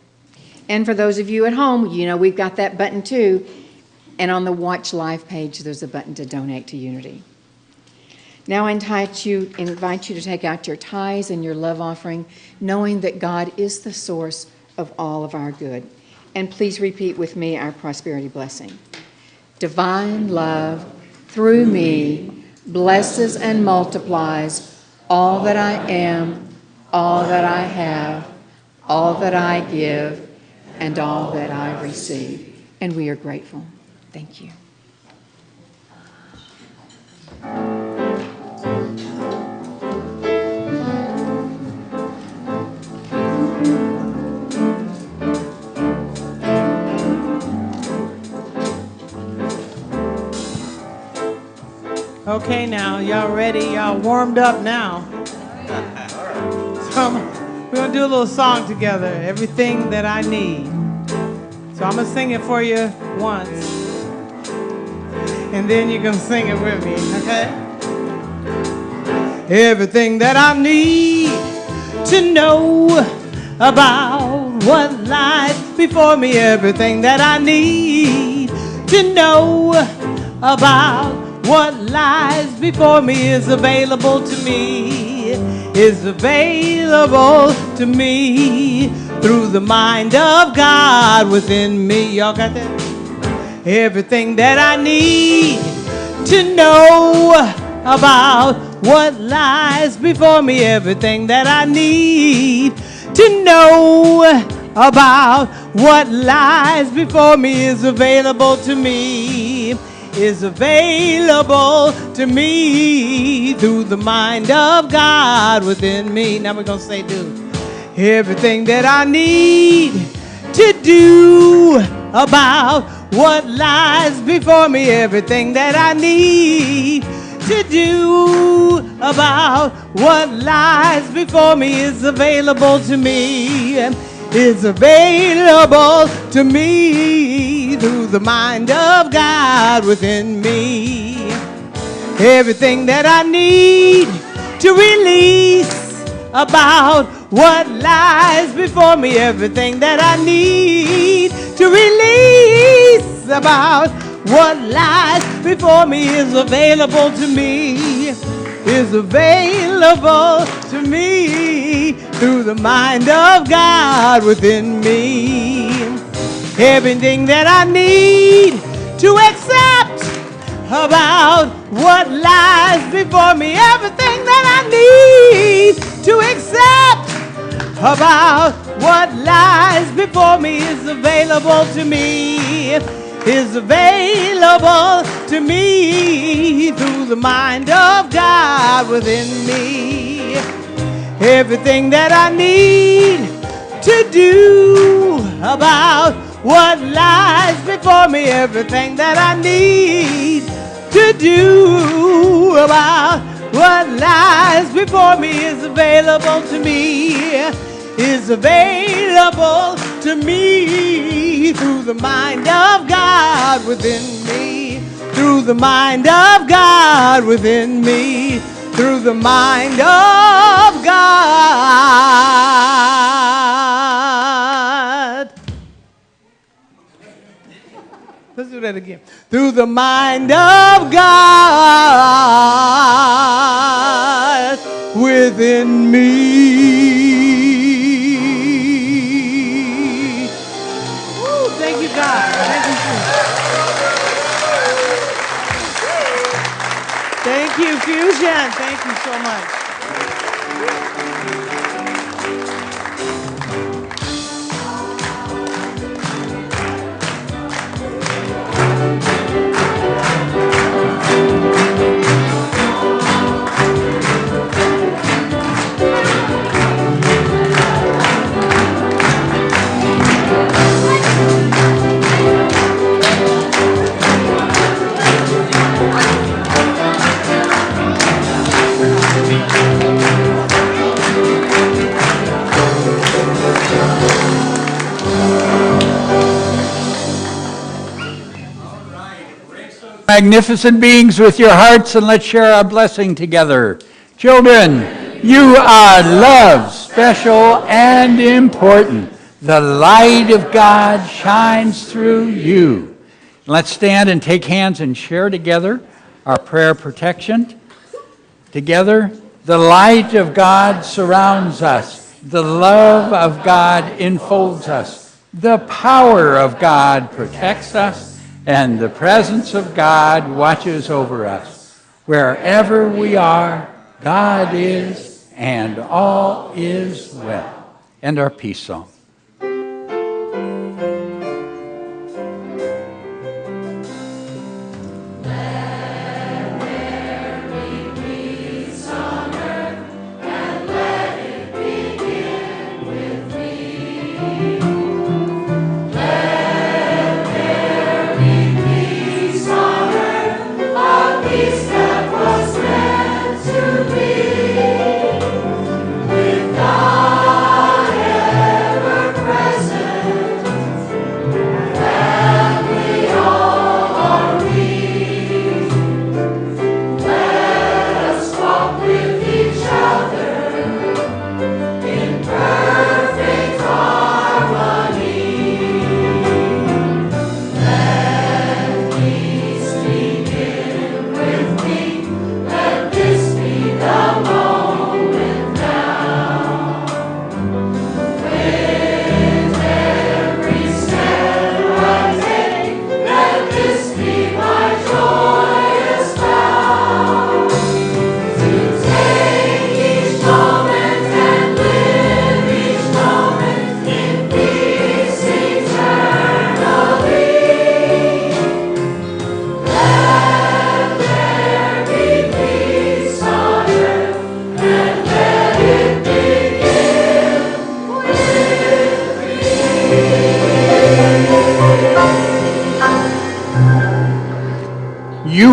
And for those of you at home, you know we've got that button too. And on the Watch Live page, there's a button to donate to Unity. Now I invite you to take out your tithes and your love offering, knowing that God is the source of all of our good. And please repeat with me our prosperity blessing. Divine love, through me, blesses and multiplies all that I am, all that I have, all that I give, and all that I receive. And we are grateful. Thank you. Okay now, y'all ready? Y'all warmed up now. So we're going to do a little song together, Everything That I Need. So I'm going to sing it for you once. And then you can sing it with me, okay? Everything that I need to know about what lies before me. Everything that I need to know about what lies before me is available to me, is available to me through the mind of God within me. Y'all got that? Everything that I need to know about what lies before me. Everything that I need to know about what lies before me is available to me, is available to me through the mind of God within me. Now we're going to say do. Everything that I need to do about what lies before me. Everything that I need to do about what lies before me is available to me, is available to me through the mind of God within me. Everything that I need to release about what lies before me. Everything that I need to release about what lies before me is available to me, is available to me through the mind of God within me. Everything that I need to accept about what lies before me. Everything that I need to accept about what lies before me is available to me, is available to me through the mind of God within me. Everything that I need to do about what lies before me. Everything that I need to do about what lies before me is available to me, is available to me through the mind of God within me, through the mind of God within me, through the mind of God. Let's do that again. Through the mind of God within me. Woo, thank you, God. Thank you, Jesus. Thank you, Fusion. Thank you so much. Magnificent beings with your hearts, and let's share our blessing together. Children, you are loved, special, and important. The light of God shines through you. Let's stand and take hands and share together our prayer protection. Together, the light of God surrounds us. The love of God enfolds us. The power of God protects us. And the presence of God watches over us. Wherever we are, God is, and all is well. And our peace song. Peace that was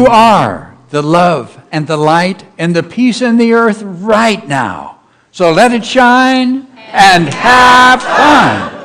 You are the love and the light and the peace in the earth right now. So let it shine and have fun.